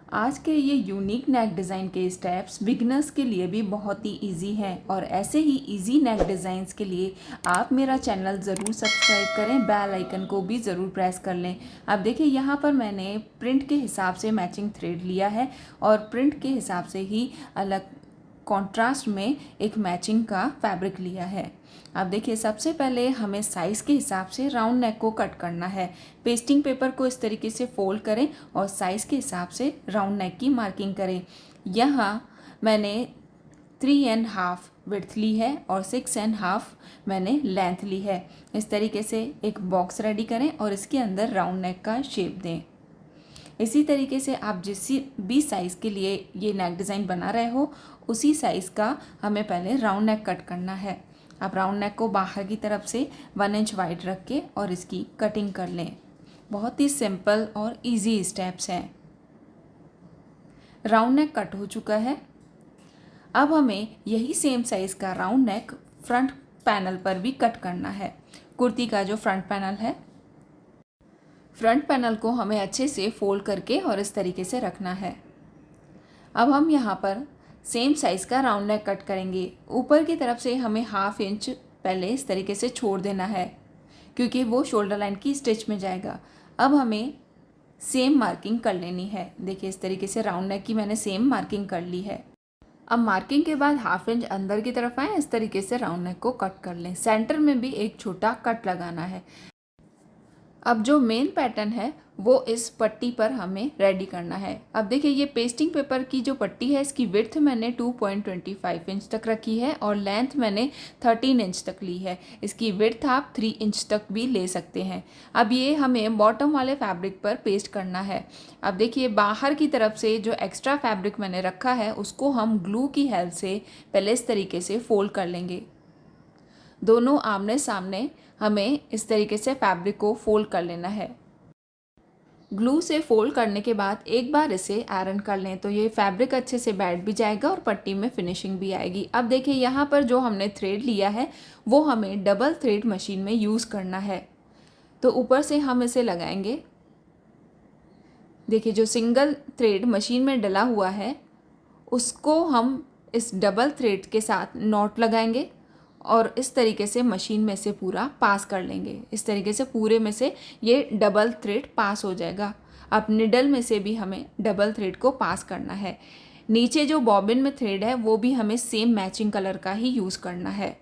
आज के ये यूनिक नेक डिज़ाइन के स्टेप्स बिगिनर्स के लिए भी बहुत ही इजी हैं और ऐसे ही इजी नेक डिज़ाइंस के लिए आप मेरा चैनल ज़रूर सब्सक्राइब करें, बेल आइकन को भी ज़रूर प्रेस कर लें। अब देखिए यहाँ पर मैंने प्रिंट के हिसाब से मैचिंग थ्रेड लिया है और प्रिंट के हिसाब से ही अलग कॉन्ट्रास्ट में एक मैचिंग का फैब्रिक लिया है। अब देखिए सबसे पहले हमें साइज़ के हिसाब से राउंड नेक को कट करना है। पेस्टिंग पेपर को इस तरीके से फोल्ड करें और साइज़ के हिसाब से राउंड नेक की मार्किंग करें। यहाँ मैंने 3.5 विड्थ ली है और 6.5 मैंने लेंथ ली है। इस तरीके से एक बॉक्स रेडी करें और इसके अंदर राउंड नेक का शेप दें। इसी तरीके से आप जिस भी साइज़ के लिए ये नेक डिज़ाइन बना रहे हो उसी साइज़ का हमें पहले राउंड नेक कट करना है। आप राउंड नेक को बाहर की तरफ से 1 इंच वाइड रख के और इसकी कटिंग कर लें। बहुत ही सिंपल और इजी स्टेप्स हैं। राउंड नेक कट हो चुका है। अब हमें यही सेम साइज़ का राउंड नेक फ्रंट पैनल पर भी कट करना है। कुर्ती का जो फ्रंट पैनल है, फ्रंट पैनल को हमें अच्छे से फोल्ड करके और इस तरीके से रखना है। अब हम यहाँ पर सेम साइज़ का राउंड नेक कट करेंगे। ऊपर की तरफ से हमें 1/2 इंच पहले इस तरीके से छोड़ देना है क्योंकि वो शोल्डर लाइन की स्टिच में जाएगा। अब हमें सेम मार्किंग कर लेनी है। देखिए इस तरीके से राउंड नेक की मैंने सेम मार्किंग कर ली है। अब मार्किंग के बाद 1/2 इंच अंदर की तरफ आए, इस तरीके से राउंड नेक को कट कर लें। सेंटर में भी एक छोटा कट लगाना है। अब जो मेन पैटर्न है वो इस पट्टी पर हमें रेडी करना है। अब देखिए ये पेस्टिंग पेपर की जो पट्टी है इसकी विड्थ मैंने 2.25 इंच तक रखी है और लेंथ मैंने 13 इंच तक ली है। इसकी विड्थ आप 3 इंच तक भी ले सकते हैं। अब ये हमें बॉटम वाले फैब्रिक पर पेस्ट करना है। अब देखिए बाहर की तरफ से जो एक्स्ट्रा फैब्रिक मैंने रखा है उसको हम ग्लू की हेल्प से पहले इस तरीके से फोल्ड कर लेंगे। दोनों आमने सामने हमें इस तरीके से फैब्रिक को फोल्ड कर लेना है। ग्लू से फोल्ड करने के बाद एक बार इसे आयरन कर लें तो ये फैब्रिक अच्छे से बैठ भी जाएगा और पट्टी में फिनिशिंग भी आएगी। अब देखिए यहाँ पर जो हमने थ्रेड लिया है वो हमें डबल थ्रेड मशीन में यूज़ करना है। तो ऊपर से हम इसे लगाएंगे। देखिए जो सिंगल थ्रेड मशीन में डला हुआ है उसको हम इस डबल थ्रेड के साथ नॉट लगाएंगे और इस तरीके से मशीन में से पूरा पास कर लेंगे। इस तरीके से पूरे में से ये डबल थ्रेड पास हो जाएगा। अब निडल में से भी हमें डबल थ्रेड को पास करना है। नीचे जो बॉबिन में थ्रेड है वो भी हमें सेम मैचिंग कलर का ही यूज़ करना है।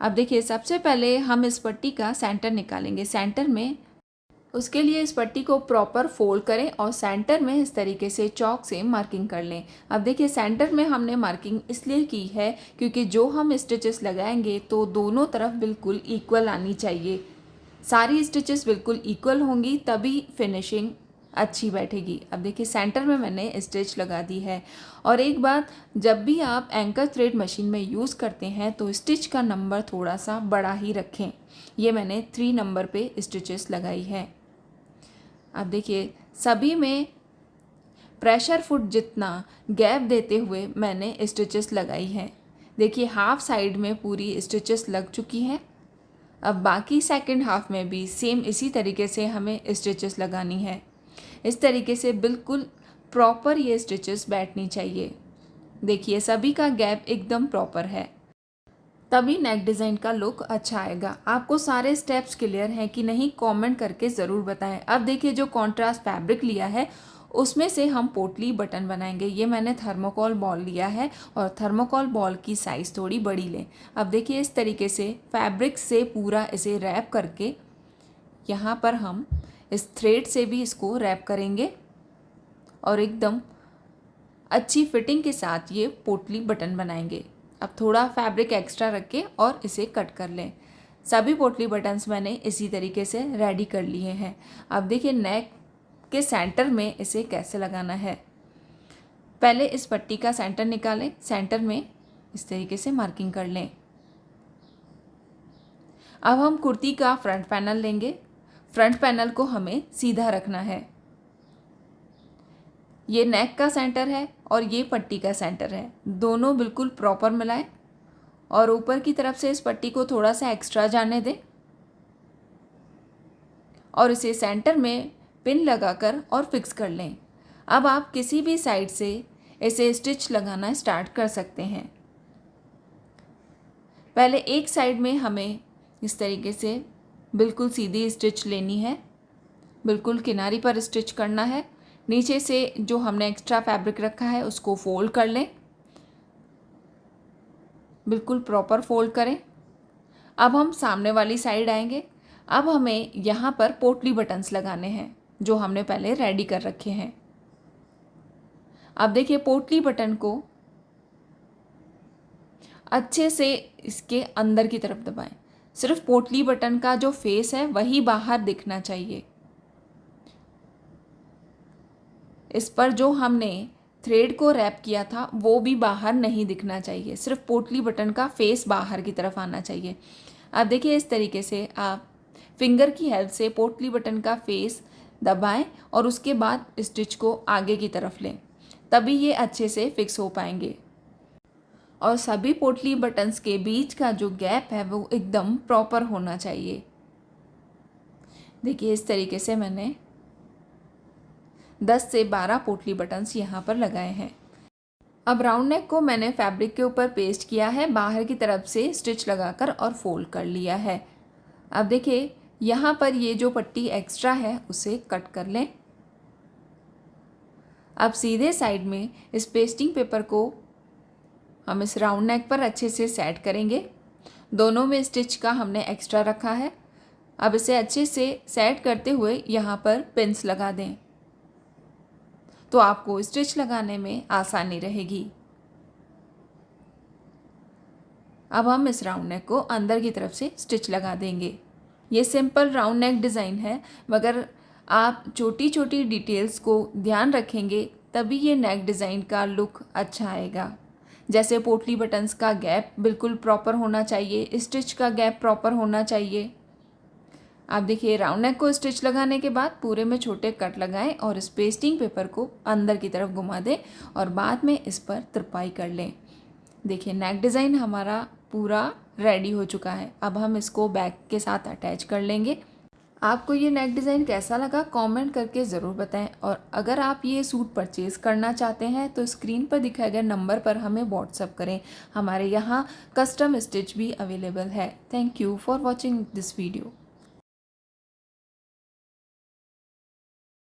अब देखिए सबसे पहले हम इस पट्टी का सेंटर निकालेंगे। सेंटर में उसके लिए इस पट्टी को प्रॉपर फोल्ड करें और सेंटर में इस तरीके से चॉक से मार्किंग कर लें। अब देखिए सेंटर में हमने मार्किंग इसलिए की है क्योंकि जो हम स्टिचेस लगाएंगे तो दोनों तरफ बिल्कुल इक्वल आनी चाहिए। सारी स्टिचेस बिल्कुल इक्वल होंगी तभी फिनिशिंग अच्छी बैठेगी। अब देखिए सेंटर में मैंने स्टिच लगा दी है। और एक बात, जब भी आप एंकर थ्रेड मशीन में यूज़ करते हैं तो स्टिच का नंबर थोड़ा सा बड़ा ही रखें। ये मैंने 3 नंबर पे स्टिचेस लगाई है। अब देखिए सभी में प्रेशर फुट जितना गैप देते हुए मैंने स्टिचेस लगाई हैं। देखिए हाफ साइड में पूरी स्टिचेस लग चुकी हैं। अब बाकी सेकंड हाफ में भी सेम इसी तरीके से हमें स्टिचेस लगानी है। इस तरीके से बिल्कुल प्रॉपर ये स्टिचेस बैठनी चाहिए। देखिए सभी का गैप एकदम प्रॉपर है, तभी नेक डिज़ाइन का लुक अच्छा आएगा। आपको सारे स्टेप्स क्लियर हैं कि नहीं कमेंट करके ज़रूर बताएं। अब देखिए जो कॉन्ट्रास्ट फैब्रिक लिया है उसमें से हम पोटली बटन बनाएंगे। ये मैंने थर्मोकॉल बॉल लिया है और थर्मोकॉल बॉल की साइज़ थोड़ी बड़ी लें। अब देखिए इस तरीके से फैब्रिक से पूरा इसे रैप करके यहाँ पर हम इस थ्रेड से भी इसको रैप करेंगे और एकदम अच्छी फिटिंग के साथ ये पोटली बटन बनाएंगे। अब थोड़ा फैब्रिक एक्स्ट्रा रख के और इसे कट कर लें। सभी पोटली बटन्स मैंने इसी तरीके से रेडी कर लिए हैं। अब देखिए नेक के सेंटर में इसे कैसे लगाना है। पहले इस पट्टी का सेंटर निकालें, सेंटर में इस तरीके से मार्किंग कर लें। अब हम कुर्ती का फ्रंट पैनल लेंगे। फ्रंट पैनल को हमें सीधा रखना है। ये नेक का सेंटर है और ये पट्टी का सेंटर है, दोनों बिल्कुल प्रॉपर मिलाएं और ऊपर की तरफ से इस पट्टी को थोड़ा सा एक्स्ट्रा जाने दें और इसे सेंटर में पिन लगाकर और फिक्स कर लें। अब आप किसी भी साइड से ऐसे स्टिच लगाना स्टार्ट कर सकते हैं। पहले एक साइड में हमें इस तरीके से बिल्कुल सीधी स्टिच लेनी है, बिल्कुल किनारी पर स्टिच करना है। नीचे से जो हमने एक्स्ट्रा फैब्रिक रखा है उसको फोल्ड कर लें, बिल्कुल प्रॉपर फोल्ड करें। अब हम सामने वाली साइड आएंगे। अब हमें यहाँ पर पोटली बटन्स लगाने हैं जो हमने पहले रेडी कर रखे हैं। अब देखिए पोटली बटन को अच्छे से इसके अंदर की तरफ दबाएं। सिर्फ पोटली बटन का जो फेस है वही बाहर दिखना चाहिए। इस पर जो हमने थ्रेड को रैप किया था वो भी बाहर नहीं दिखना चाहिए, सिर्फ पोटली बटन का फेस बाहर की तरफ आना चाहिए। अब देखिए इस तरीके से आप फिंगर की हेल्प से पोटली बटन का फेस दबाएं और उसके बाद स्टिच को आगे की तरफ लें, तभी ये अच्छे से फिक्स हो पाएंगे। और सभी पोटली बटन्स के बीच का जो गैप है वो एकदम प्रॉपर होना चाहिए। देखिए इस तरीके से मैंने 10 से 12 पोटली बटन्स यहाँ पर लगाए हैं। अब राउंड नेक को मैंने फैब्रिक के ऊपर पेस्ट किया है, बाहर की तरफ से स्टिच लगाकर और फोल्ड कर लिया है। अब देखिए यहाँ पर ये जो पट्टी एक्स्ट्रा है उसे कट कर लें। अब सीधे साइड में इस पेस्टिंग पेपर को हम इस राउंड नेक पर अच्छे से सेट करेंगे। दोनों में स्टिच का हमने एक्स्ट्रा रखा है। अब इसे अच्छे से सेट करते हुए यहाँ पर पिन्स लगा दें तो आपको स्टिच लगाने में आसानी रहेगी। अब हम इस राउंड नेक को अंदर की तरफ से स्टिच लगा देंगे। ये सिंपल राउंड नेक डिज़ाइन है, मगर आप छोटी छोटी डिटेल्स को ध्यान रखेंगे तभी ये नेक डिज़ाइन का लुक अच्छा आएगा। जैसे पोटली बटन्स का गैप बिल्कुल प्रॉपर होना चाहिए, स्टिच का गैप प्रॉपर होना चाहिए। आप देखिए राउंड नेक को स्टिच लगाने के बाद पूरे में छोटे कट लगाएं और इस पेस्टिंग पेपर को अंदर की तरफ घुमा दें और बाद में इस पर तुरपाई कर लें। देखिए नेक डिज़ाइन हमारा पूरा रेडी हो चुका है। अब हम इसको बैक के साथ अटैच कर लेंगे। आपको ये नेक डिज़ाइन कैसा लगा कमेंट करके ज़रूर बताएं। और अगर आप ये सूट परचेज़ करना चाहते हैं तो स्क्रीन पर दिखाए गए नंबर पर हमें व्हाट्सअप करें। हमारे यहाँ कस्टम स्टिच भी अवेलेबल है। Thank you for watching this video.